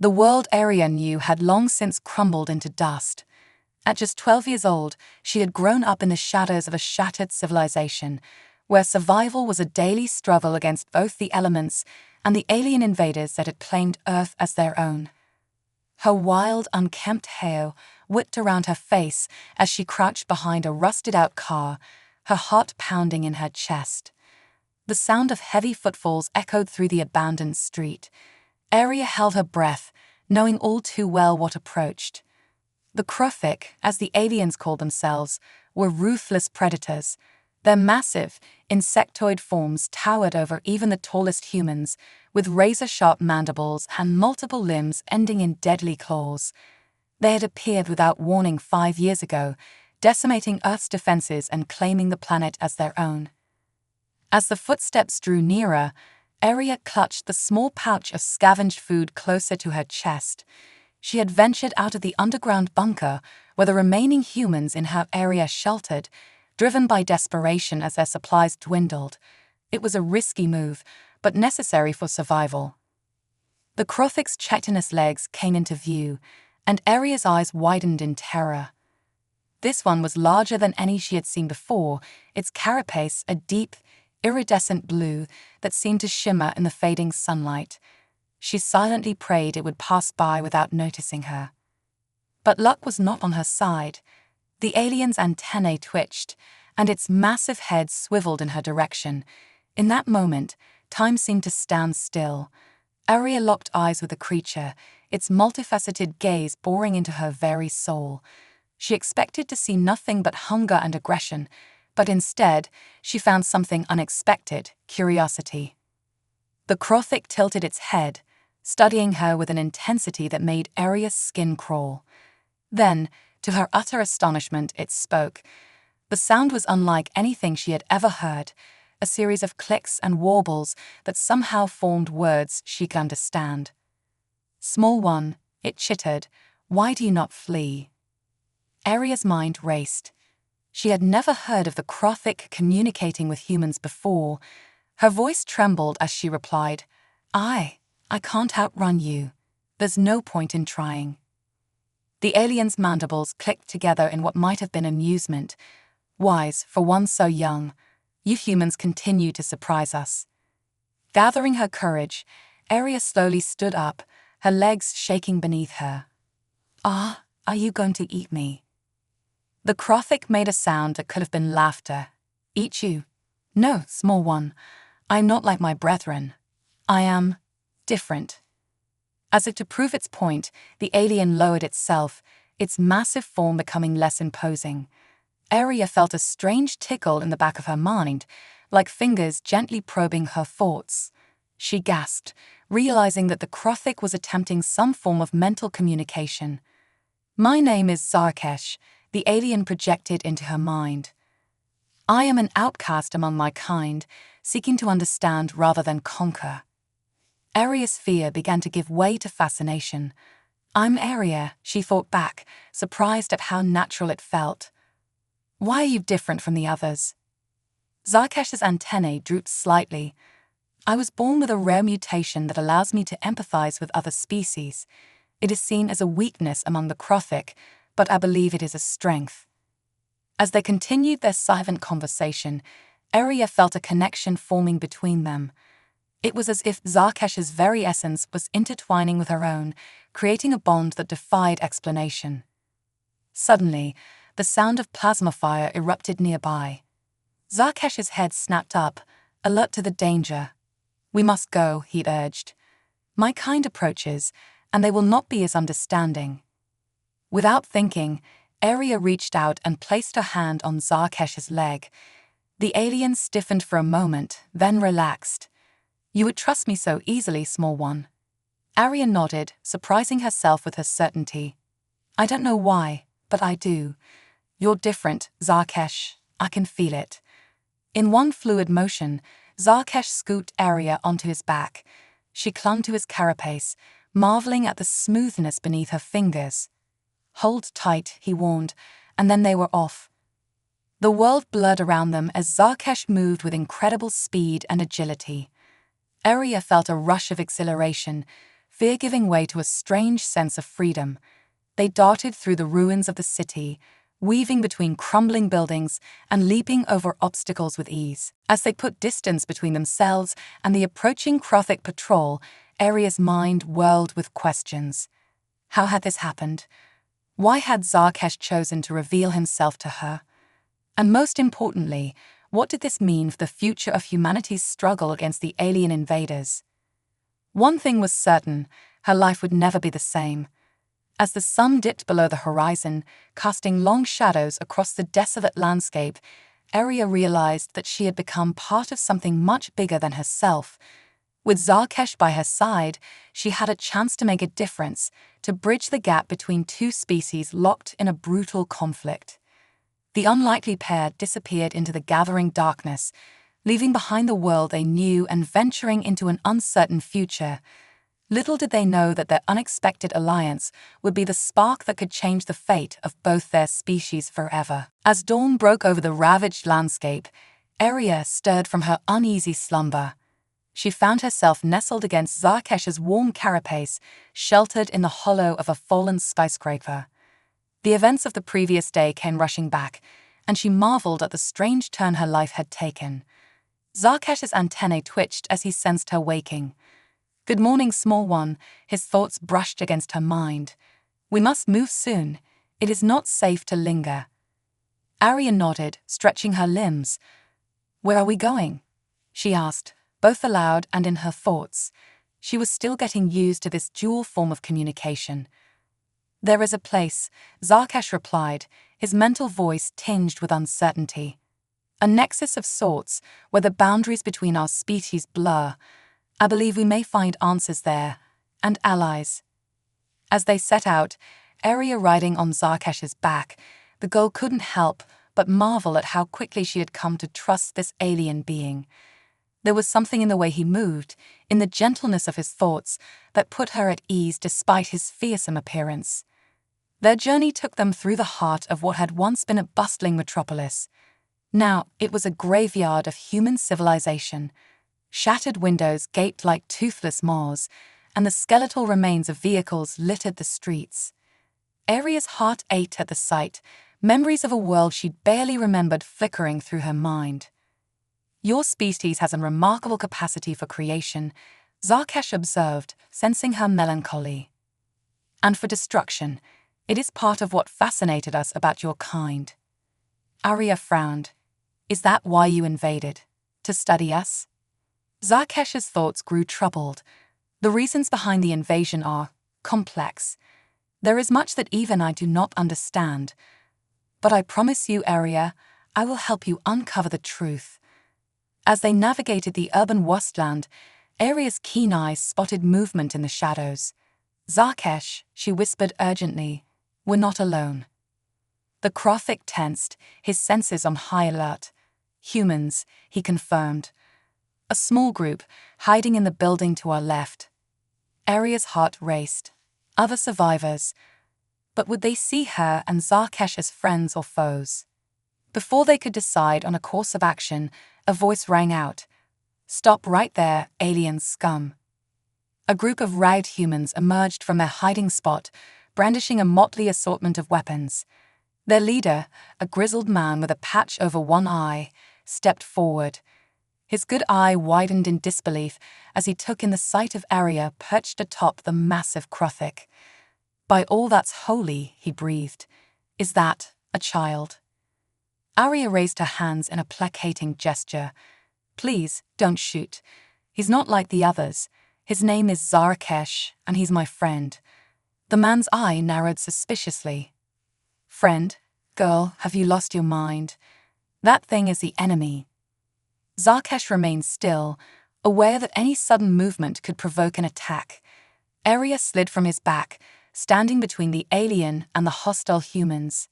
The world Aria knew had long since crumbled into dust. At just 12 years old, she had grown up in the shadows of a shattered civilization, where survival was a daily struggle against both the elements and the alien invaders that had claimed Earth as their own. Her wild, unkempt hair whipped around her face as she crouched behind a rusted-out car, her heart pounding in her chest. The sound of heavy footfalls echoed through the abandoned street. Aria held her breath, knowing all too well what approached. The Krofik, as the aliens called themselves, were ruthless predators. Their massive, insectoid forms towered over even the tallest humans, with razor-sharp mandibles and multiple limbs ending in deadly claws. They had appeared without warning 5 years ago, decimating Earth's defenses and claiming the planet as their own. As the footsteps drew nearer, Aria clutched the small pouch of scavenged food closer to her chest. She had ventured out of the underground bunker where the remaining humans in her area sheltered, driven by desperation as their supplies dwindled. It was a risky move, but necessary for survival. The Krofik's chitinous legs came into view, and Aria's eyes widened in terror. This one was larger than any she had seen before, its carapace a deep, iridescent blue that seemed to shimmer in the fading sunlight. She silently prayed it would pass by without noticing her. But luck was not on her side. The alien's antennae twitched, and its massive head swiveled in her direction. In that moment, time seemed to stand still. Aria locked eyes with the creature, its multifaceted gaze boring into her very soul. She expected to see nothing but hunger and aggression, but instead, she found something unexpected: curiosity. The Krofik tilted its head, studying her with an intensity that made Aria's skin crawl. Then, to her utter astonishment, it spoke. The sound was unlike anything she had ever heard, a series of clicks and warbles that somehow formed words she could understand. "Small one," it chittered, "why do you not flee?" Aria's mind raced. She had never heard of the Krofik communicating with humans before. Her voice trembled as she replied, I can't outrun you. There's no point in trying." The alien's mandibles clicked together in what might have been amusement. Wise, for one so young. "You humans continue to surprise us." Gathering her courage, Aria slowly stood up, her legs shaking beneath her. Are you going to eat me?" The Krofik made a sound that could have been laughter. "Eat you? No, small one. I'm not like my brethren. I am different." As if to prove its point, the alien lowered itself, its massive form becoming less imposing. Aria felt a strange tickle in the back of her mind, like fingers gently probing her thoughts. She gasped, realizing that the Krofik was attempting some form of mental communication. "My name is Zarkesh," the alien projected into her mind. "I am an outcast among my kind, seeking to understand rather than conquer." Aria's fear began to give way to fascination. "I'm Aria," she thought back, surprised at how natural it felt. "Why are you different from the others?" Zarkesh's antennae drooped slightly. "I was born with a rare mutation that allows me to empathize with other species. It is seen as a weakness among the Krofik, but I believe it is a strength." As they continued their silent conversation, Aria felt a connection forming between them. It was as if Zarkesh's very essence was intertwining with her own, creating a bond that defied explanation. Suddenly, the sound of plasma fire erupted nearby. Zarkesh's head snapped up, alert to the danger. "We must go," he urged. "My kind approaches, and they will not be as understanding." Without thinking, Aria reached out and placed her hand on Zarkesh's leg. The alien stiffened for a moment, then relaxed. "You would trust me so easily, small one." Aria nodded, surprising herself with her certainty. "I don't know why, but I do. You're different, Zarkesh. I can feel it." In one fluid motion, Zarkesh scooped Aria onto his back. She clung to his carapace, marveling at the smoothness beneath her fingers. "Hold tight," he warned, and then they were off. The world blurred around them as Zarkesh moved with incredible speed and agility. Aria felt a rush of exhilaration, fear giving way to a strange sense of freedom. They darted through the ruins of the city, weaving between crumbling buildings and leaping over obstacles with ease. As they put distance between themselves and the approaching Krothic patrol, Aria's mind whirled with questions. How had this happened? Why had Zarkesh chosen to reveal himself to her? And most importantly, what did this mean for the future of humanity's struggle against the alien invaders? One thing was certain: her life would never be the same. As the sun dipped below the horizon, casting long shadows across the desolate landscape, Aria realized that she had become part of something much bigger than herself. With Zarkesh by her side, she had a chance to make a difference, to bridge the gap between two species locked in a brutal conflict. The unlikely pair disappeared into the gathering darkness, leaving behind the world they knew and venturing into an uncertain future. Little did they know that their unexpected alliance would be the spark that could change the fate of both their species forever. As dawn broke over the ravaged landscape, Aria stirred from her uneasy slumber. She found herself nestled against Zarkesh's warm carapace, sheltered in the hollow of a fallen skyscraper. The events of the previous day came rushing back, and she marveled at the strange turn her life had taken. Zarkesh's antennae twitched as he sensed her waking. "Good morning, small one," his thoughts brushed against her mind. "We must move soon. It is not safe to linger." Aria nodded, stretching her limbs. "Where are we going?" she asked, both aloud and in her thoughts. She was still getting used to this dual form of communication. "There is a place," Zarkesh replied, his mental voice tinged with uncertainty. "A nexus of sorts, where the boundaries between our species blur. I believe we may find answers there, and allies." As they set out, Aria riding on Zarkesh's back, the girl couldn't help but marvel at how quickly she had come to trust this alien being. There was something in the way he moved, in the gentleness of his thoughts, that put her at ease despite his fearsome appearance. Their journey took them through the heart of what had once been a bustling metropolis. Now it was a graveyard of human civilization. Shattered windows gaped like toothless maws, and the skeletal remains of vehicles littered the streets. Aria's heart ached at the sight, memories of a world she'd barely remembered flickering through her mind. "Your species has a remarkable capacity for creation," Zarkesh observed, sensing her melancholy. "And for destruction. It is part of what fascinated us about your kind." Aria frowned. "Is that why you invaded? To study us?" Zarkesh's thoughts grew troubled. The reasons behind the invasion are complex. There is much that even I do not understand. But I promise you, Aria, I will help you uncover the truth. As they navigated the urban wasteland, Aria's keen eyes spotted movement in the shadows. "Zarkesh," she whispered urgently, "we're not alone." The Krothic tensed, his senses on high alert. "Humans," he confirmed. "A small group, hiding in the building to our left." Aria's heart raced. Other survivors. But would they see her and Zarkesh as friends or foes? Before they could decide on a course of action, a voice rang out. "Stop right there, alien scum." A group of ragged humans emerged from their hiding spot, brandishing a motley assortment of weapons. Their leader, a grizzled man with a patch over one eye, stepped forward. His good eye widened in disbelief as he took in the sight of Aria perched atop the massive Krothic. "By all that's holy," he breathed, "is that a child?" Aria raised her hands in a placating gesture. "Please, don't shoot. He's not like the others. His name is Zarkesh, and he's my friend." The man's eye narrowed suspiciously. "Friend? Girl, have you lost your mind? That thing is the enemy." Zarkesh remained still, aware that any sudden movement could provoke an attack. Aria slid from his back, standing between the alien and the hostile humans.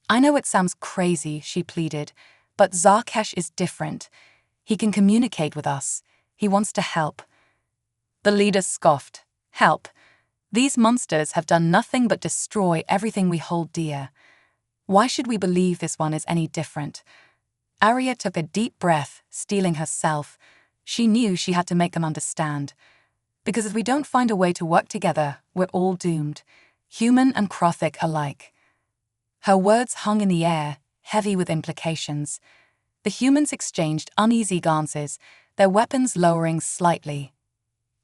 "I know it sounds crazy," she pleaded, "but Zarkesh is different. He can communicate with us. He wants to help." The leader scoffed. "Help? These monsters have done nothing but destroy everything we hold dear. Why should we believe this one is any different?" Aria took a deep breath, steeling herself. She knew she had to make them understand. Because if we don't find a way to work together, we're all doomed, human and Krothic alike. Her words hung in the air, heavy with implications. The humans exchanged uneasy glances, their weapons lowering slightly.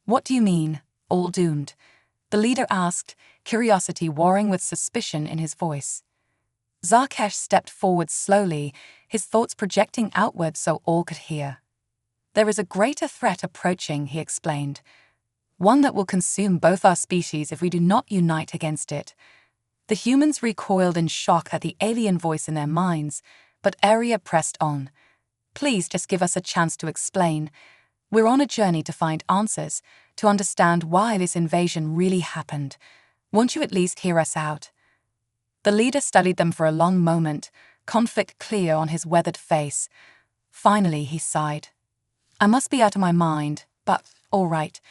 What do you mean, all doomed? The leader asked, curiosity warring with suspicion in his voice. Zarkesh stepped forward slowly, his thoughts projecting outward so all could hear. There is a greater threat approaching, he explained. One that will consume both our species if we do not unite against it. The humans recoiled in shock at the alien voice in their minds, but Arya pressed on. Please just give us a chance to explain. We're on a journey to find answers, to understand why this invasion really happened. Won't you at least hear us out? The leader studied them for a long moment, conflict clear on his weathered face. Finally, he sighed. I must be out of my mind, but all right.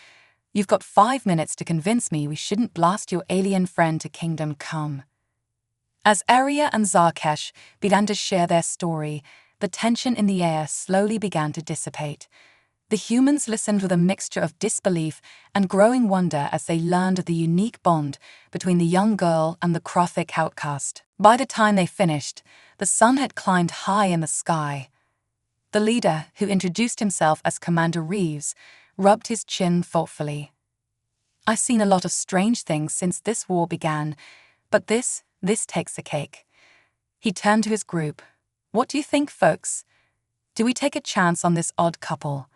You've got 5 minutes to convince me we shouldn't blast your alien friend to Kingdom Come. As Arya and Zarkesh began to share their story, the tension in the air slowly began to dissipate. The humans listened with a mixture of disbelief and growing wonder as they learned of the unique bond between the young girl and the Krothic outcast. By the time they finished, the sun had climbed high in the sky. The leader, who introduced himself as Commander Reeves, rubbed his chin thoughtfully. I've seen a lot of strange things since this war began, but this takes the cake. He turned to his group. What do you think, folks? Do we take a chance on this odd couple?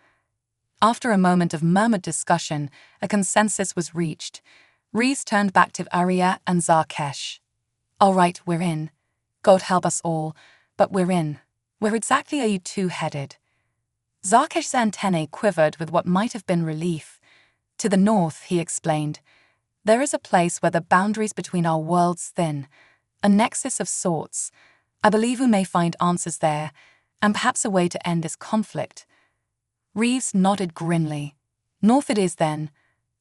After a moment of murmured discussion, a consensus was reached. Reeves turned back to Arya and Zarkesh. All right, we're in. God help us all, but we're in. Where exactly are you two headed? Zarkesh's antennae quivered with what might have been relief. To the north, he explained. There is a place where the boundaries between our worlds thin, a nexus of sorts. I believe we may find answers there, and perhaps a way to end this conflict. Reeves nodded grimly. North it is then,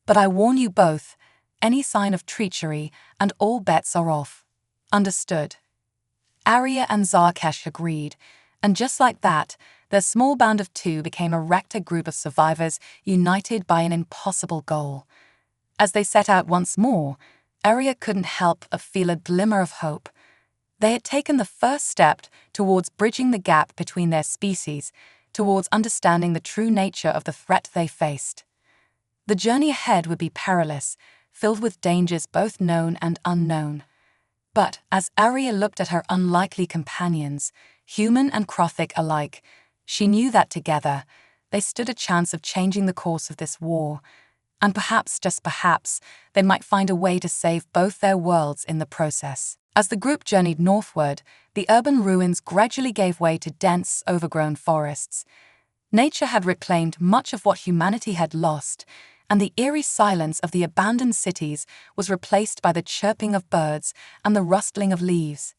but I warn you both, any sign of treachery and all bets are off. Understood. Arya and Zarkesh agreed, and just like that, their small band of two became a rector group of survivors united by an impossible goal. As they set out once more, Arya couldn't help but feel a glimmer of hope. They had taken the first step towards bridging the gap between their species, towards understanding the true nature of the threat they faced. The journey ahead would be perilous, filled with dangers both known and unknown. But as Arya looked at her unlikely companions, human and Krothic alike, she knew that together, they stood a chance of changing the course of this war, and perhaps, just perhaps, they might find a way to save both their worlds in the process. As the group journeyed northward, the urban ruins gradually gave way to dense, overgrown forests. Nature had reclaimed much of what humanity had lost, and the eerie silence of the abandoned cities was replaced by the chirping of birds and the rustling of leaves.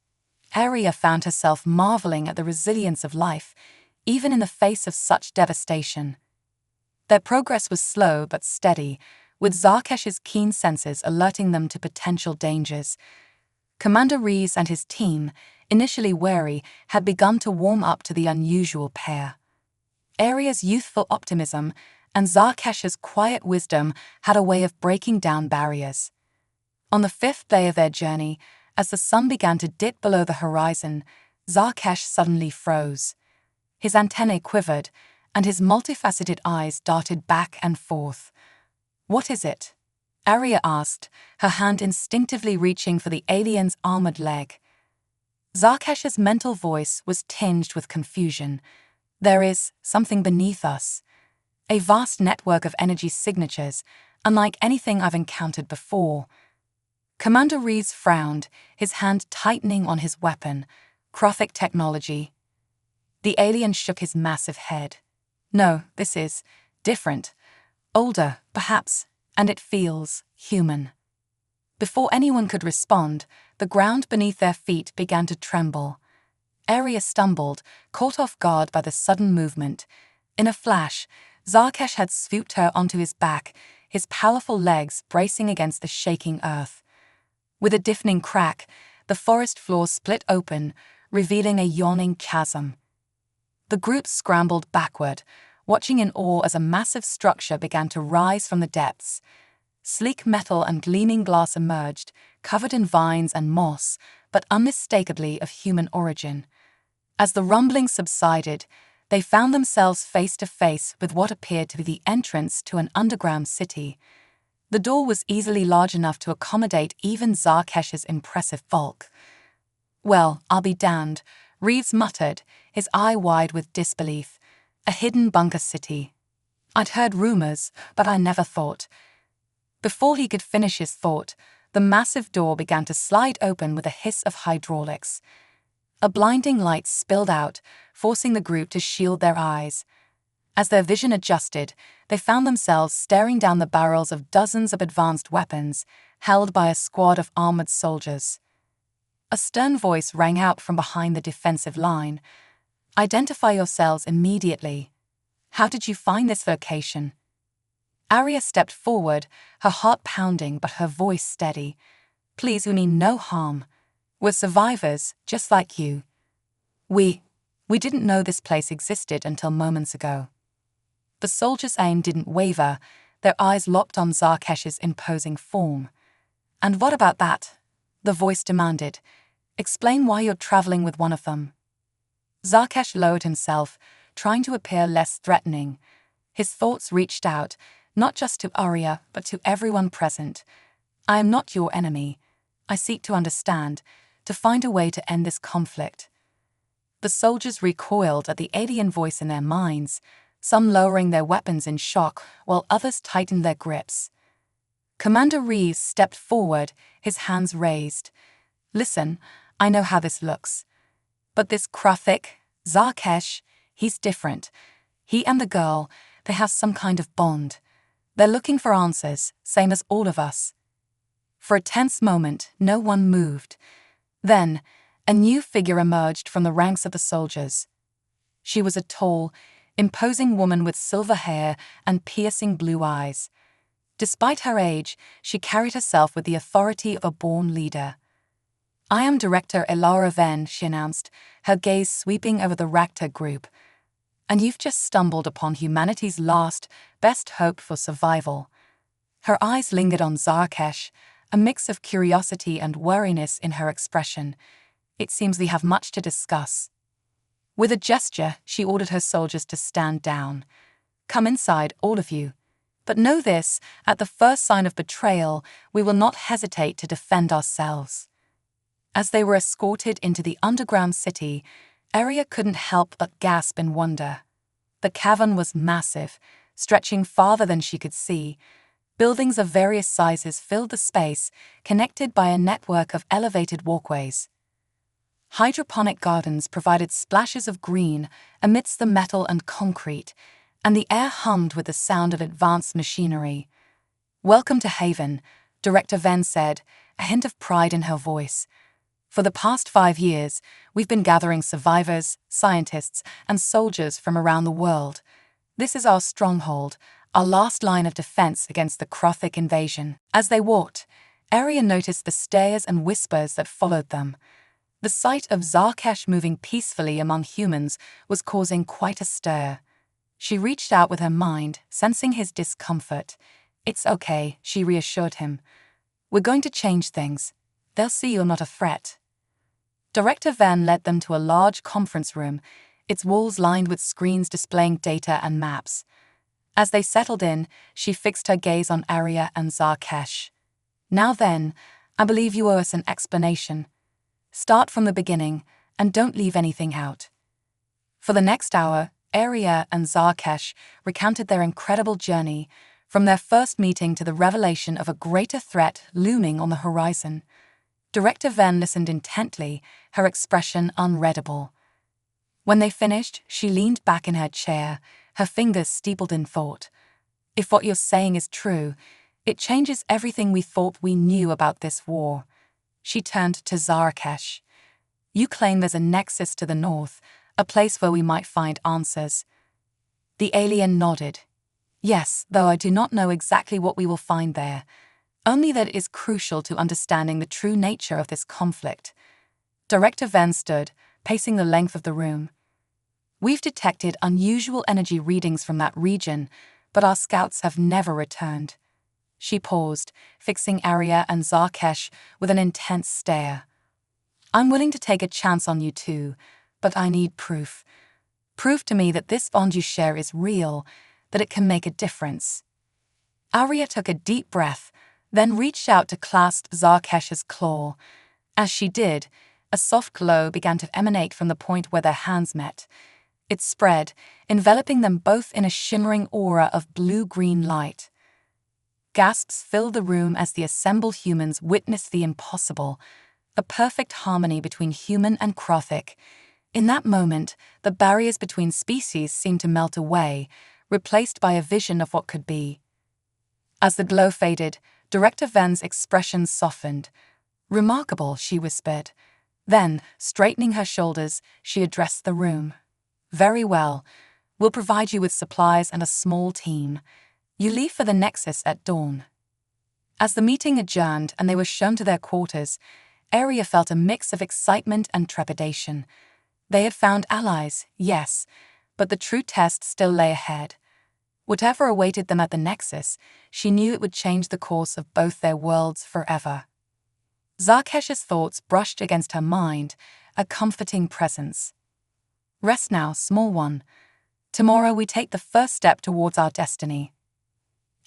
Arya found herself marveling at the resilience of life, even in the face of such devastation. Their progress was slow but steady, with Zarkesh's keen senses alerting them to potential dangers. Commander Reeves and his team, initially wary, had begun to warm up to the unusual pair. Arya's youthful optimism and Zarkesh's quiet wisdom had a way of breaking down barriers. On the 5th day of their journey, as the sun began to dip below the horizon, Zarkesh suddenly froze. His antennae quivered, and his multifaceted eyes darted back and forth. What is it? Arya asked, her hand instinctively reaching for the alien's armored leg. Zarkesh's mental voice was tinged with confusion. There is something beneath us. A vast network of energy signatures, unlike anything I've encountered before. Commander Reeves frowned, his hand tightening on his weapon. Krothic technology. The alien shook his massive head. No, this is different. Older, perhaps, and it feels human. Before anyone could respond, the ground beneath their feet began to tremble. Arya stumbled, caught off guard by the sudden movement. In a flash, Zarkesh had swooped her onto his back, his powerful legs bracing against the shaking earth. With a deafening crack, the forest floor split open, revealing a yawning chasm. The group scrambled backward, watching in awe as a massive structure began to rise from the depths. Sleek metal and gleaming glass emerged, covered in vines and moss, but unmistakably of human origin. As the rumbling subsided, they found themselves face to face with what appeared to be the entrance to an underground city. The door was easily large enough to accommodate even Zarkesh's impressive bulk. "Well, I'll be damned," Reeves muttered, his eye wide with disbelief. "A hidden bunker city. I'd heard rumors, but I never thought." Before he could finish his thought, the massive door began to slide open with a hiss of hydraulics. A blinding light spilled out, forcing the group to shield their eyes. As their vision adjusted, they found themselves staring down the barrels of dozens of advanced weapons, held by a squad of armored soldiers. A stern voice rang out from behind the defensive line. "Identify yourselves immediately. How did you find this location?" Arya stepped forward, her heart pounding but her voice steady. "Please, we mean no harm. We're survivors, just like you. We didn't know this place existed until moments ago." The soldier's aim didn't waver, their eyes locked on Zarkesh's imposing form. "And what about that?" the voice demanded. "Explain why you're traveling with one of them." Zarkesh lowered himself, trying to appear less threatening. His thoughts reached out, not just to Arya, but to everyone present. "I am not your enemy. I seek to understand, to find a way to end this conflict." The soldiers recoiled at the alien voice in their minds, some lowering their weapons in shock while others tightened their grips. Commander Reeves stepped forward, his hands raised. "Listen, I know how this looks. But this Kruthic, Zarkesh, he's different. He and the girl, they have some kind of bond. They're looking for answers, same as all of us." For a tense moment, no one moved. Then, a new figure emerged from the ranks of the soldiers. She was a tall, imposing woman with silver hair and piercing blue eyes. Despite her age, she carried herself with the authority of a born leader. "I am Director Elara Ven," she announced, her gaze sweeping over the Racta group. "And you've just stumbled upon humanity's last, best hope for survival." Her eyes lingered on Zarkesh, a mix of curiosity and wariness in her expression. "It seems we have much to discuss." With a gesture, she ordered her soldiers to stand down. "Come inside, all of you. But know this, at the first sign of betrayal, we will not hesitate to defend ourselves." As they were escorted into the underground city, Arya couldn't help but gasp in wonder. The cavern was massive, stretching farther than she could see. Buildings of various sizes filled the space, connected by a network of elevated walkways. Hydroponic gardens provided splashes of green amidst the metal and concrete, and the air hummed with the sound of advanced machinery. "Welcome to Haven," Director Ven said, a hint of pride in her voice. "For the past 5 years, we've been gathering survivors, scientists, and soldiers from around the world. This is our stronghold, our last line of defense against the Kruthic invasion." As they walked, Arya noticed the stares and whispers that followed them. The sight of Zarkesh moving peacefully among humans was causing quite a stir. She reached out with her mind, sensing his discomfort. "It's okay," she reassured him. "We're going to change things. They'll see you're not a threat." Director Ven led them to a large conference room, its walls lined with screens displaying data and maps. As they settled in, she fixed her gaze on Arya and Zarkesh. "Now then, I believe you owe us an explanation. Start from the beginning, and don't leave anything out." For the next hour, Arya and Zarkesh recounted their incredible journey, from their first meeting to the revelation of a greater threat looming on the horizon. Director Ven listened intently, her expression unreadable. When they finished, she leaned back in her chair, her fingers steepled in thought. "If what you're saying is true, it changes everything we thought we knew about this war." She turned to Zarkesh. "You claim there's a nexus to the north, a place where we might find answers." The alien nodded. "Yes, though I do not know exactly what we will find there. Only that it is crucial to understanding the true nature of this conflict." Director Ven stood, pacing the length of the room. We've detected unusual energy readings from that region, but our scouts have never returned." She paused, fixing Arya and Zarkesh with an intense stare. "I'm willing to take a chance on you too, but I need proof. Prove to me that this bond you share is real, that it can make a difference." Arya took a deep breath, then reached out to clasp Zarkesh's claw. As she did, a soft glow began to emanate from the point where their hands met. It spread, enveloping them both in a shimmering aura of blue-green light. Gasps filled the room as the assembled humans witnessed the impossible, a perfect harmony between human and Krothic. In that moment, the barriers between species seemed to melt away, replaced by a vision of what could be. As the glow faded, Director Ven's expression softened. "Remarkable," she whispered. Then, straightening her shoulders, she addressed the room. "Very well. We'll provide you with supplies and a small team. You leave for the Nexus at dawn." As the meeting adjourned and they were shown to their quarters, Arya felt a mix of excitement and trepidation. They had found allies, yes, but the true test still lay ahead. Whatever awaited them at the Nexus, she knew it would change the course of both their worlds forever. Zarkesh's thoughts brushed against her mind, a comforting presence. "Rest now, small one. Tomorrow we take the first step towards our destiny."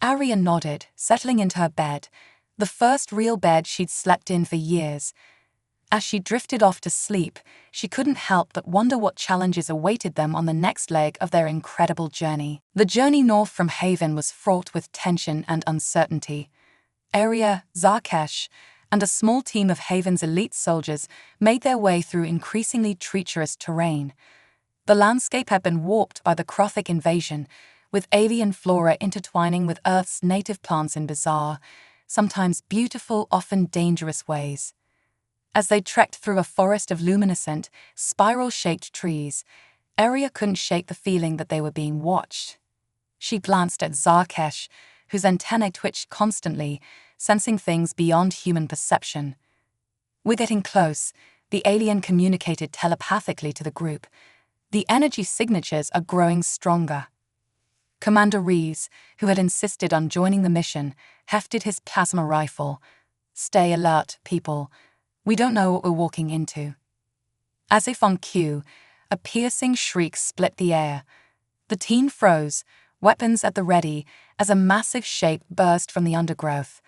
Arya nodded, settling into her bed, the first real bed she'd slept in for years. As she drifted off to sleep, she couldn't help but wonder what challenges awaited them on the next leg of their incredible journey. The journey north from Haven was fraught with tension and uncertainty. Arya, Zarkesh, and a small team of Haven's elite soldiers made their way through increasingly treacherous terrain. The landscape had been warped by the Krothic invasion, with alien flora intertwining with Earth's native plants in bizarre, sometimes beautiful, often dangerous ways. As they trekked through a forest of luminescent, spiral-shaped trees, Arya couldn't shake the feeling that they were being watched. She glanced at Zarkesh, whose antennae twitched constantly, sensing things beyond human perception. "We're getting close," the alien communicated telepathically to the group. "The energy signatures are growing stronger." Commander Reeves, who had insisted on joining the mission, hefted his plasma rifle. "Stay alert, people. We don't know what we're walking into." As if on cue, a piercing shriek split the air. The team froze, weapons at the ready, as a massive shape burst from the undergrowth.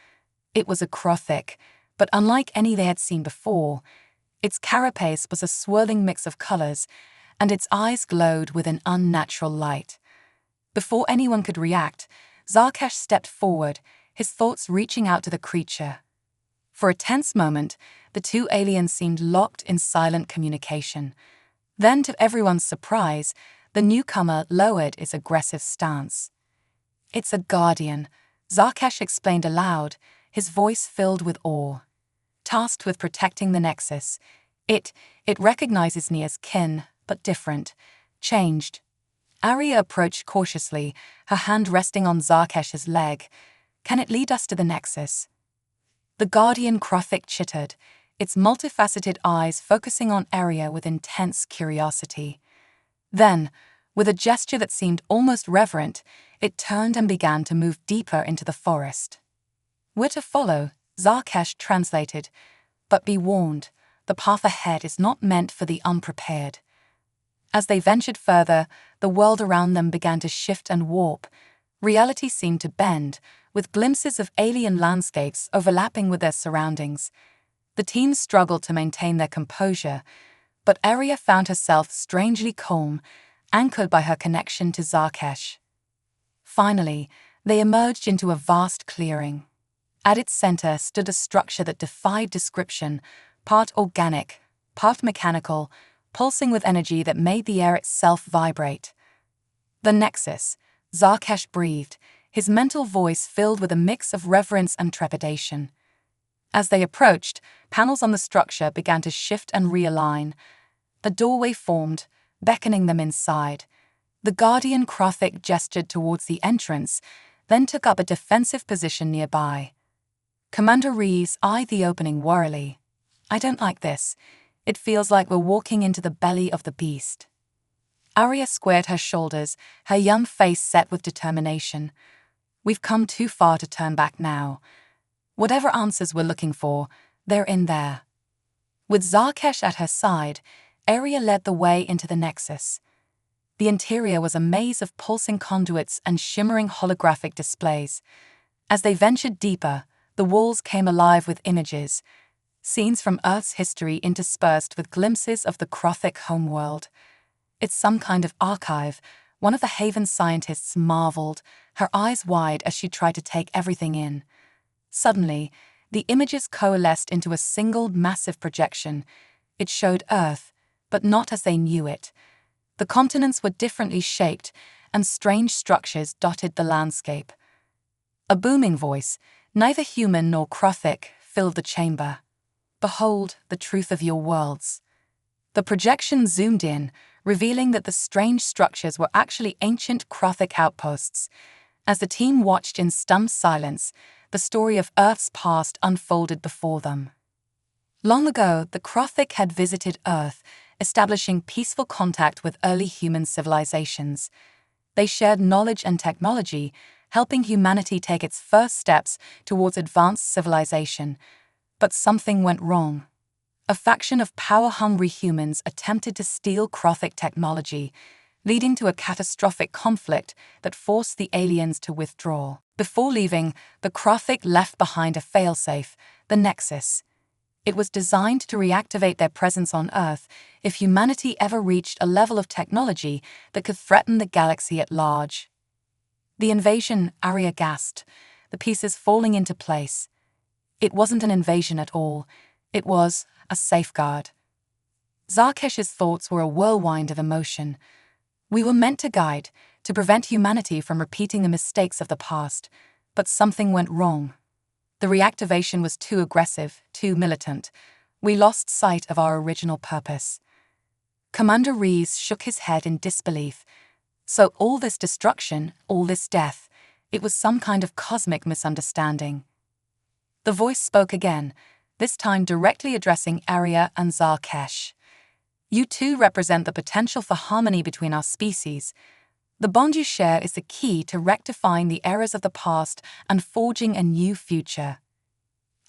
It was a Krothic, but unlike any they had seen before. Its carapace was a swirling mix of colors, and its eyes glowed with an unnatural light. Before anyone could react, Zarkesh stepped forward, his thoughts reaching out to the creature. For a tense moment, the two aliens seemed locked in silent communication. Then, to everyone's surprise, the newcomer lowered its aggressive stance. "It's a guardian," Zarkesh explained aloud, his voice filled with awe. "Tasked with protecting the Nexus. It recognizes me as kin, but different. Changed." Arya approached cautiously, her hand resting on Zarkesh's leg. "Can it lead us to the Nexus?" The guardian Krothic chittered, its multifaceted eyes focusing on Arya with intense curiosity. Then, with a gesture that seemed almost reverent, it turned and began to move deeper into the forest. "We're to follow," Zarkesh translated, "but be warned, the path ahead is not meant for the unprepared." As they ventured further, the world around them began to shift and warp. Reality seemed to bend, with glimpses of alien landscapes overlapping with their surroundings. The team struggled to maintain their composure, but Arya found herself strangely calm, anchored by her connection to Zarkesh. Finally, they emerged into a vast clearing. At its center stood a structure that defied description, part organic, part mechanical, pulsing with energy that made the air itself vibrate. "The Nexus," Zarkesh breathed, his mental voice filled with a mix of reverence and trepidation. As they approached, panels on the structure began to shift and realign. A doorway formed, beckoning them inside. The guardian Krothic gestured towards the entrance, then took up a defensive position nearby. Commander Reeves eyed the opening warily. "I don't like this. It feels like we're walking into the belly of the beast." Arya squared her shoulders, her young face set with determination. We've come too far to turn back now. Whatever answers we're looking for, they're in there. With Zarkesh at her side, Arya led the way into the Nexus. The interior was a maze of pulsing conduits and shimmering holographic displays. As they ventured deeper, the walls came alive with images, scenes from Earth's history interspersed with glimpses of the Krothic homeworld. It's some kind of archive, one of the Haven scientists marveled, her eyes wide as she tried to take everything in. Suddenly, the images coalesced into a single massive projection. It showed Earth, but not as they knew it. The continents were differently shaped, and strange structures dotted the landscape. A booming voice, neither human nor Krothic, filled the chamber. Behold the truth of your worlds. The projection zoomed in, revealing that the strange structures were actually ancient Krothic outposts. As the team watched in stunned silence, the story of Earth's past unfolded before them. Long ago, the Krothic had visited Earth, establishing peaceful contact with early human civilizations. They shared knowledge and technology, helping humanity take its first steps towards advanced civilization. But something went wrong. A faction of power-hungry humans attempted to steal Krothic technology, leading to a catastrophic conflict that forced the aliens to withdraw. Before leaving, the Krothic left behind a failsafe, the Nexus. It was designed to reactivate their presence on Earth if humanity ever reached a level of technology that could threaten the galaxy at large. The invasion, Arya gasped, the pieces falling into place. It wasn't an invasion at all. It was a safeguard. Zarkesh's thoughts were a whirlwind of emotion. We were meant to guide, to prevent humanity from repeating the mistakes of the past, but something went wrong. The reactivation was too aggressive, too militant. We lost sight of our original purpose. Commander Rees shook his head in disbelief. So all this destruction, all this death, it was some kind of cosmic misunderstanding. The voice spoke again, this time directly addressing Arya and Zarkesh. You two represent the potential for harmony between our species. The bond you share is the key to rectifying the errors of the past and forging a new future.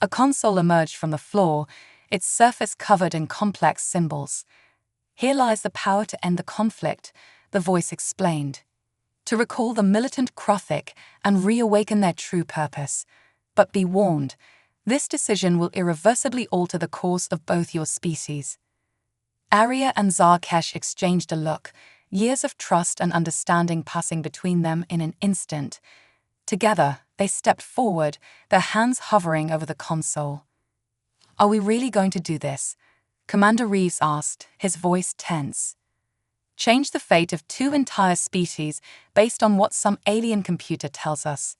A console emerged from the floor, its surface covered in complex symbols. Here lies the power to end the conflict, the voice explained. To recall the militant Krothic and reawaken their true purpose. But be warned, this decision will irreversibly alter the course of both your species. Arya and Zarkesh exchanged a look, years of trust and understanding passing between them in an instant. Together, they stepped forward, their hands hovering over the console. Are we really going to do this? Commander Reeves asked, his voice tense. Change the fate of two entire species based on what some alien computer tells us.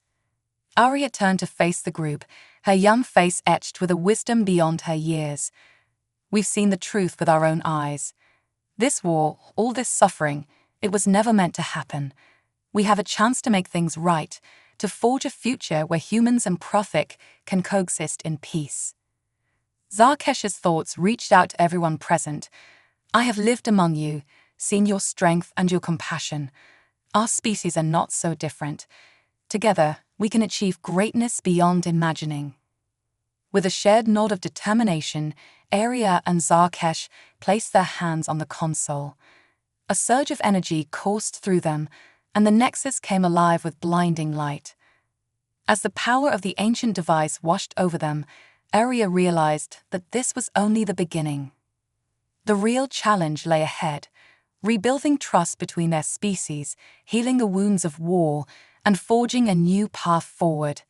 Arya turned to face the group, her young face etched with a wisdom beyond her years. We've seen the truth with our own eyes. This war, all this suffering, it was never meant to happen. We have a chance to make things right, to forge a future where humans and Krothic can coexist in peace. Zarkesh's thoughts reached out to everyone present. I have lived among you, seen your strength and your compassion. Our species are not so different. Together, we can achieve greatness beyond imagining. With a shared nod of determination, Arya and Zarkesh placed their hands on the console. A surge of energy coursed through them, and the Nexus came alive with blinding light. As the power of the ancient device washed over them, Arya realized that this was only the beginning. The real challenge lay ahead, rebuilding trust between their species, healing the wounds of war, and forging a new path forward.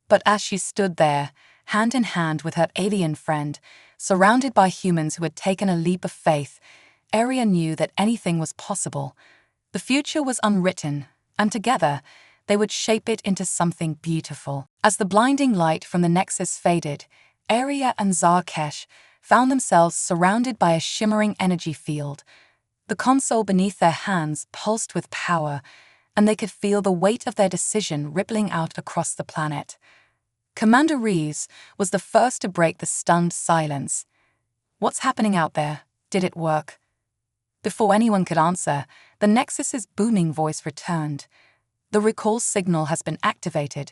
But as she stood there, hand in hand with her alien friend, surrounded by humans who had taken a leap of faith, Arya knew that anything was possible. The future was unwritten, and together, they would shape it into something beautiful. As the blinding light from the Nexus faded, Arya and Zarkesh found themselves surrounded by a shimmering energy field. The console beneath their hands pulsed with power, and they could feel the weight of their decision rippling out across the planet. Commander Reeves was the first to break the stunned silence. What's happening out there? Did it work? Before anyone could answer, the Nexus's booming voice returned. The recall signal has been activated.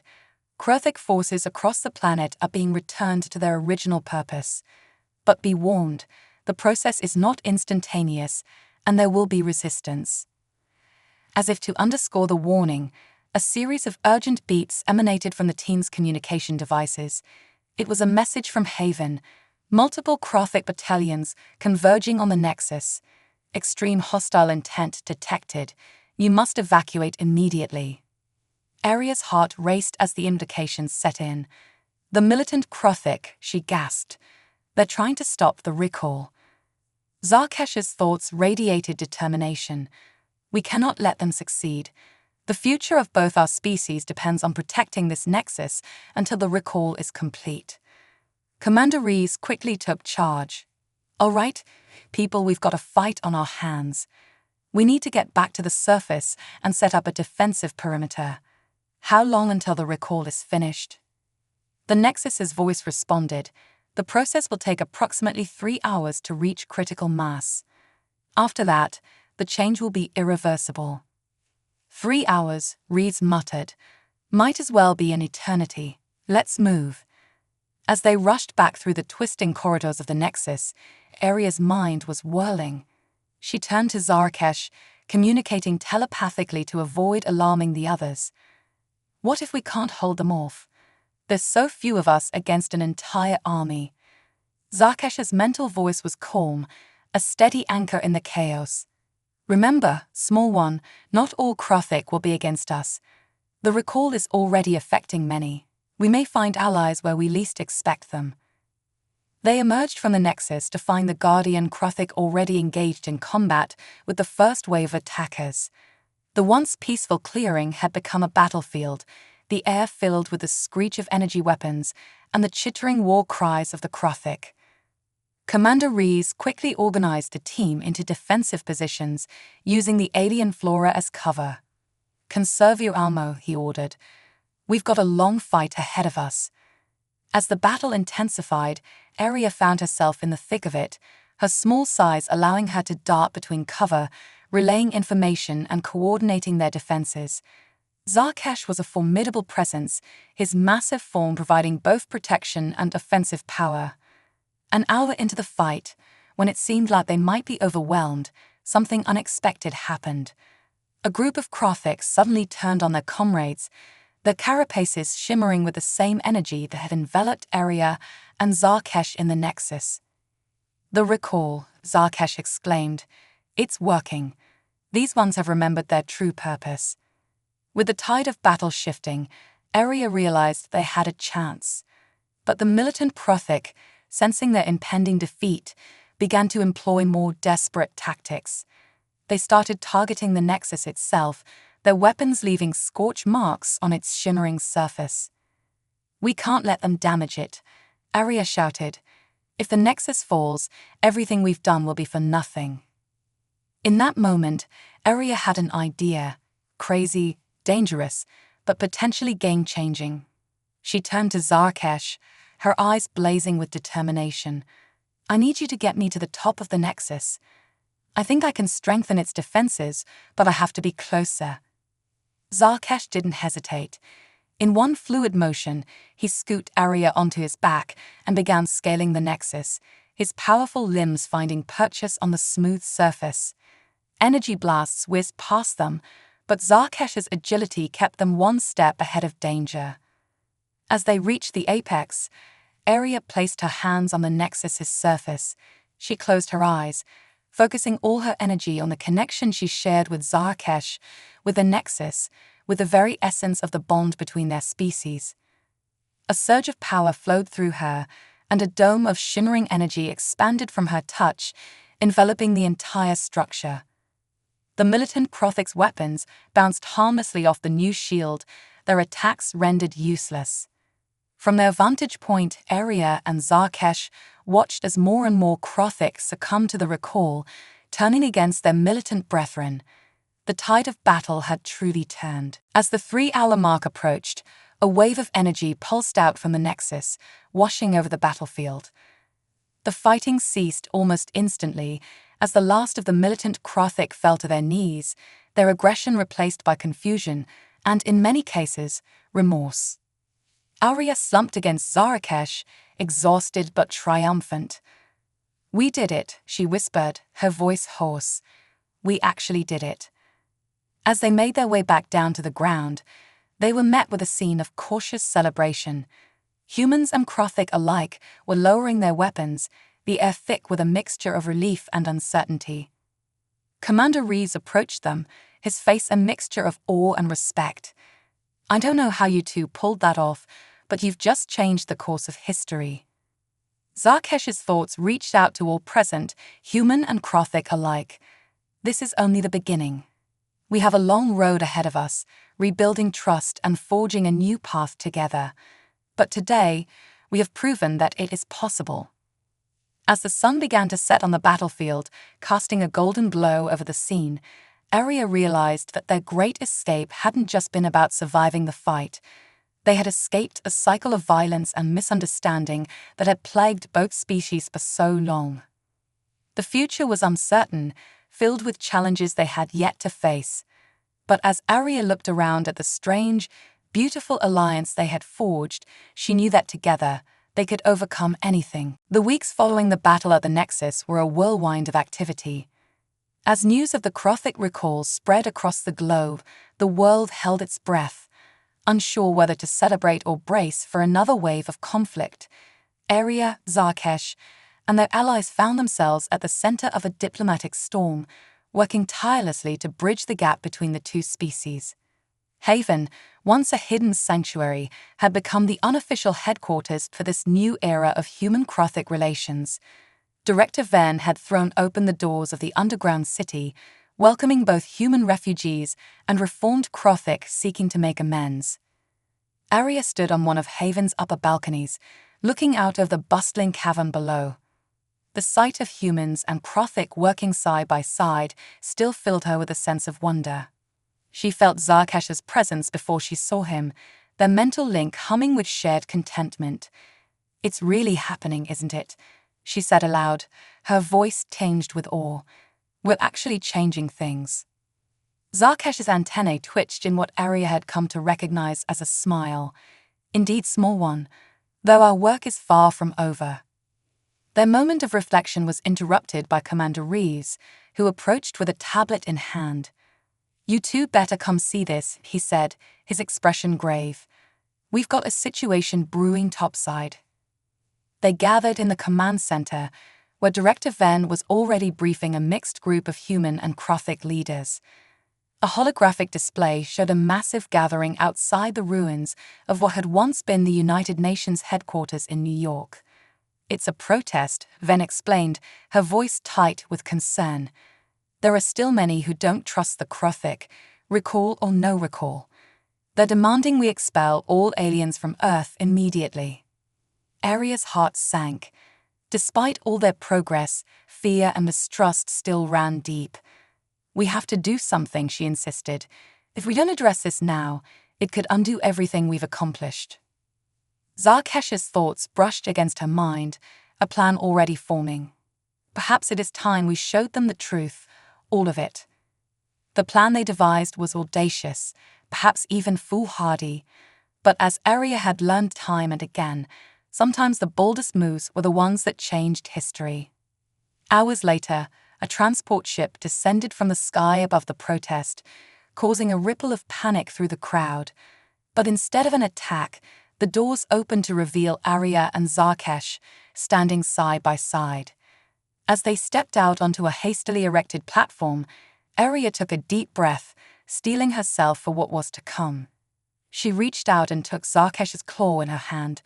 Krothic forces across the planet are being returned to their original purpose. But be warned, the process is not instantaneous, and there will be resistance. As if to underscore the warning, a series of urgent beeps emanated from the team's communication devices. It was a message from Haven. Multiple Krothic battalions converging on the Nexus. Extreme hostile intent detected. You must evacuate immediately. Aria's heart raced as the indications set in. The militant Krothic, she gasped. They're trying to stop the recall. Zarkesh's thoughts radiated determination. We cannot let them succeed. The future of both our species depends on protecting this Nexus until the recall is complete. Commander Rees quickly took charge. All right, people, we've got a fight on our hands. We need to get back to the surface and set up a defensive perimeter. How long until the recall is finished? The Nexus's voice responded. The process will take approximately 3 hours to reach critical mass. After that, the change will be irreversible. 3 hours, Rees muttered. Might as well be an eternity. Let's move. As they rushed back through the twisting corridors of the Nexus, Aria's mind was whirling. She turned to Zarkesh, communicating telepathically to avoid alarming the others. What if we can't hold them off? There's so few of us against an entire army. Zarkesh's mental voice was calm, a steady anchor in the chaos. Remember, small one, not all Krothic will be against us. The recall is already affecting many. We may find allies where we least expect them. They emerged from the Nexus to find the Guardian Krothic already engaged in combat with the first wave of attackers. The once peaceful clearing had become a battlefield, the air filled with the screech of energy weapons and the chittering war cries of the Krothic. Commander Rees quickly organized the team into defensive positions, using the alien flora as cover. Conserve your ammo, he ordered. We've got a long fight ahead of us. As the battle intensified, Aria found herself in the thick of it, her small size allowing her to dart between cover, relaying information and coordinating their defenses. Zarkesh was a formidable presence, his massive form providing both protection and offensive power. An hour into the fight, when it seemed like they might be overwhelmed, something unexpected happened. A group of Krothics suddenly turned on their comrades, their carapaces shimmering with the same energy that had enveloped Aria and Zarkesh in the Nexus. The recall, Zarkesh exclaimed. It's working. These ones have remembered their true purpose. With the tide of battle shifting, Aria realized they had a chance. But the militant Krothic, sensing their impending defeat, began to employ more desperate tactics. They started targeting the Nexus itself, their weapons leaving scorch marks on its shimmering surface. We can't let them damage it, Aria shouted. If the Nexus falls, everything we've done will be for nothing. In that moment, Aria had an idea, crazy, dangerous, but potentially game-changing. She turned to Zarkesh, her eyes blazing with determination. I need you to get me to the top of the Nexus. I think I can strengthen its defenses, but I have to be closer. Zarkesh didn't hesitate. In one fluid motion, he scooped Aria onto his back and began scaling the Nexus, his powerful limbs finding purchase on the smooth surface. Energy blasts whizzed past them, but Zarkesh's agility kept them one step ahead of danger. As they reached the apex, Aria placed her hands on the Nexus's surface. She closed her eyes, focusing all her energy on the connection she shared with Zarkesh, with the Nexus, with the very essence of the bond between their species. A surge of power flowed through her, and a dome of shimmering energy expanded from her touch, enveloping the entire structure. The militant Krothic's weapons bounced harmlessly off the new shield, their attacks rendered useless. From their vantage point, Aria and Zarkesh watched as more and more Krothic succumbed to the recall, turning against their militant brethren. The tide of battle had truly turned. As the 3-hour mark approached, a wave of energy pulsed out from the Nexus, washing over the battlefield. The fighting ceased almost instantly As the last of the militant Krothic fell to their knees, their aggression replaced by confusion and, in many cases, remorse. Arya slumped against Zarakesh, exhausted but triumphant. "We did it," she whispered, her voice hoarse. "We actually did it." As they made their way back down to the ground, they were met with a scene of cautious celebration. Humans and Krothic alike were lowering their weapons, the air thick with a mixture of relief and uncertainty. Commander Reeves approached them, his face a mixture of awe and respect. "I don't know how you two pulled that off, but you've just changed the course of history." Zarkesh's thoughts reached out to all present, human and Krothic alike. "This is only the beginning. We have a long road ahead of us, rebuilding trust and forging a new path together. But today, we have proven that it is possible." As the sun began to set on the battlefield, casting a golden glow over the scene, Arya realized that their great escape hadn't just been about surviving the fight. They had escaped a cycle of violence and misunderstanding that had plagued both species for so long. The future was uncertain, filled with challenges they had yet to face. But as Arya looked around at the strange, beautiful alliance they had forged, she knew that together, they could overcome anything. The weeks following the battle at the Nexus were a whirlwind of activity. As news of the Krothic recalls spread across the globe, the world held its breath, unsure whether to celebrate or brace for another wave of conflict. Arya, Zarkesh, and their allies found themselves at the center of a diplomatic storm, working tirelessly to bridge the gap between the two species. Haven, once a hidden sanctuary, had become the unofficial headquarters for this new era of human-Krothic relations. Director Venn had thrown open the doors of the underground city, welcoming both human refugees and reformed Krothic seeking to make amends. Arya stood on one of Haven's upper balconies, looking out of the bustling cavern below. The sight of humans and Krothic working side by side still filled her with a sense of wonder. She felt Zarkesh's presence before she saw him, their mental link humming with shared contentment. "It's really happening, isn't it?" she said aloud, her voice tinged with awe. "We're actually changing things." Zarkesh's antennae twitched in what Arya had come to recognize as a smile. "Indeed, small one, though our work is far from over." Their moment of reflection was interrupted by Commander Reeves, who approached with a tablet in hand. "You two better come see this," he said, his expression grave. "We've got a situation brewing topside." They gathered in the command center, where Director Venn was already briefing a mixed group of human and Krothic leaders. A holographic display showed a massive gathering outside the ruins of what had once been the United Nations headquarters in New York. "It's a protest," Venn explained, her voice tight with concern. "There are still many who don't trust the Krothic, recall or no recall. They're demanding we expel all aliens from Earth immediately." Arya's heart sank. Despite all their progress, fear and mistrust still ran deep. "We have to do something," she insisted. "If we don't address this now, it could undo everything we've accomplished." Zarkesh's thoughts brushed against her mind, a plan already forming. "Perhaps it is time we showed them the truth, all of it." The plan they devised was audacious, perhaps even foolhardy, but as Arya had learned time and again, sometimes the boldest moves were the ones that changed history. Hours later, a transport ship descended from the sky above the protest, causing a ripple of panic through the crowd. But instead of an attack, the doors opened to reveal Arya and Zarkesh, standing side by side. As they stepped out onto a hastily erected platform, Arya took a deep breath, steeling herself for what was to come. She reached out and took Zarkesh's claw in her hand,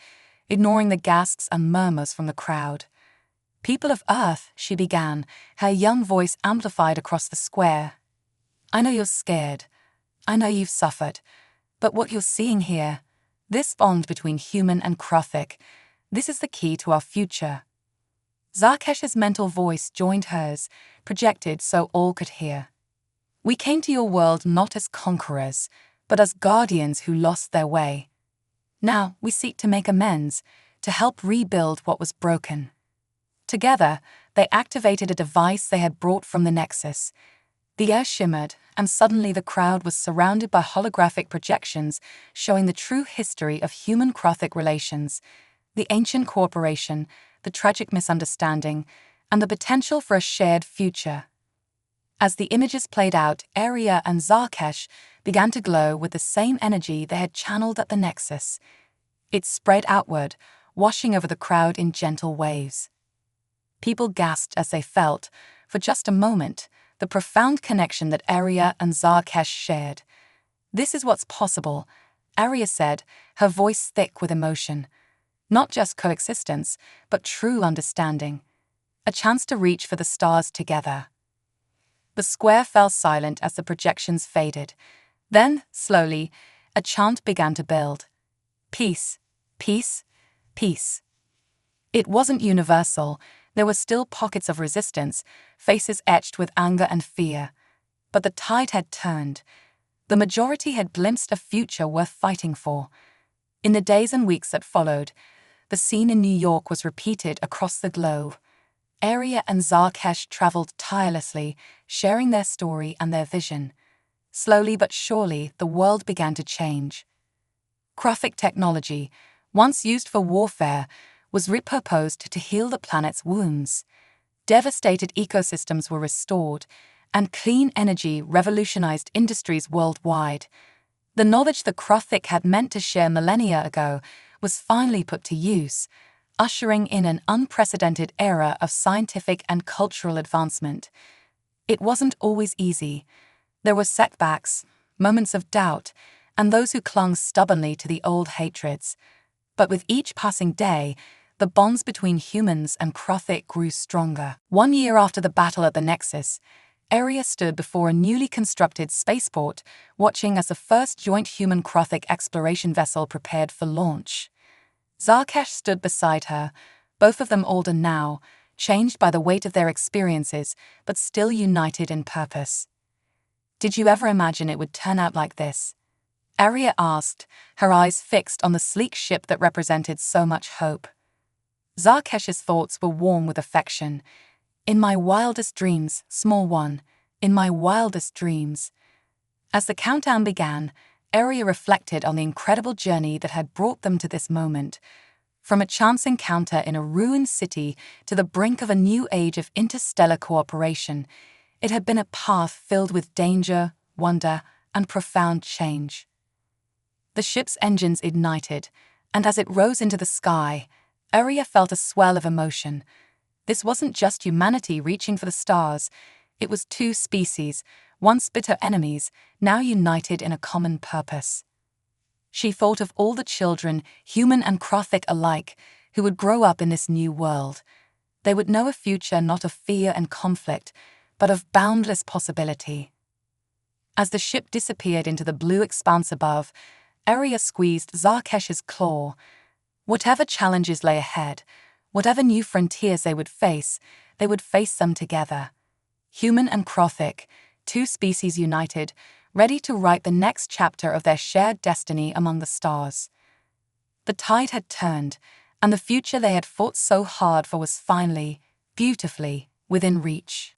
ignoring the gasps and murmurs from the crowd. "People of Earth," she began, her young voice amplified across the square. "I know you're scared. I know you've suffered. But what you're seeing here, this bond between human and Krothic, this is the key to our future." Zarkesh's mental voice joined hers, projected so all could hear. "We came to your world not as conquerors, but as guardians who lost their way. Now we seek to make amends, to help rebuild what was broken. Together, they activated a device they had brought from the Nexus. The air shimmered, and suddenly the crowd was surrounded by holographic projections showing the true history of human-crothic relations, the ancient cooperation, the tragic misunderstanding, and the potential for a shared future. As the images played out, Aria and Zarkesh began to glow with the same energy they had channeled at the Nexus. It spread outward, washing over the crowd in gentle waves. People gasped as they felt, for just a moment, the profound connection that Aria and Zarkesh shared. "This is what's possible," Aria said, her voice thick with emotion. "Not just coexistence, but true understanding. A chance to reach for the stars together." The square fell silent as the projections faded. Then, slowly, a chant began to build. Peace, peace, peace. It wasn't universal. There were still pockets of resistance, faces etched with anger and fear. But the tide had turned. The majority had glimpsed a future worth fighting for. In the days and weeks that followed, the scene in New York was repeated across the globe. Aria and Zarkesh traveled tirelessly, sharing their story and their vision. Slowly but surely, the world began to change. Crothic technology, once used for warfare, was repurposed to heal the planet's wounds. Devastated ecosystems were restored, and clean energy revolutionized industries worldwide. The knowledge the Crothic had meant to share millennia ago was finally put to use, ushering in an unprecedented era of scientific and cultural advancement. It wasn't always easy. There were setbacks, moments of doubt, and those who clung stubbornly to the old hatreds. But with each passing day, the bonds between humans and Crothic grew stronger. 1 year after the battle at the Nexus, Aria stood before a newly constructed spaceport, watching as the first joint human-Crothic exploration vessel prepared for launch. Zarkesh stood beside her, both of them older now, changed by the weight of their experiences, but still united in purpose. "Did you ever imagine it would turn out like this?" Aria asked, her eyes fixed on the sleek ship that represented so much hope. Zarkesh's thoughts were warm with affection. "In my wildest dreams, small one, in my wildest dreams." As the countdown began, Aria reflected on the incredible journey that had brought them to this moment. From a chance encounter in a ruined city to the brink of a new age of interstellar cooperation, it had been a path filled with danger, wonder, and profound change. The ship's engines ignited, and as it rose into the sky, Aria felt a swell of emotion. This wasn't just humanity reaching for the stars. It was two species, once bitter enemies, now united in a common purpose. She thought of all the children, human and Crothic alike, who would grow up in this new world. They would know a future not of fear and conflict, but of boundless possibility. As the ship disappeared into the blue expanse above, Aria squeezed Zarkesh's claw. Whatever challenges lay ahead, whatever new frontiers they would face them together. Human and Crothic, two species united, ready to write the next chapter of their shared destiny among the stars. The tide had turned, and the future they had fought so hard for was finally, beautifully, within reach.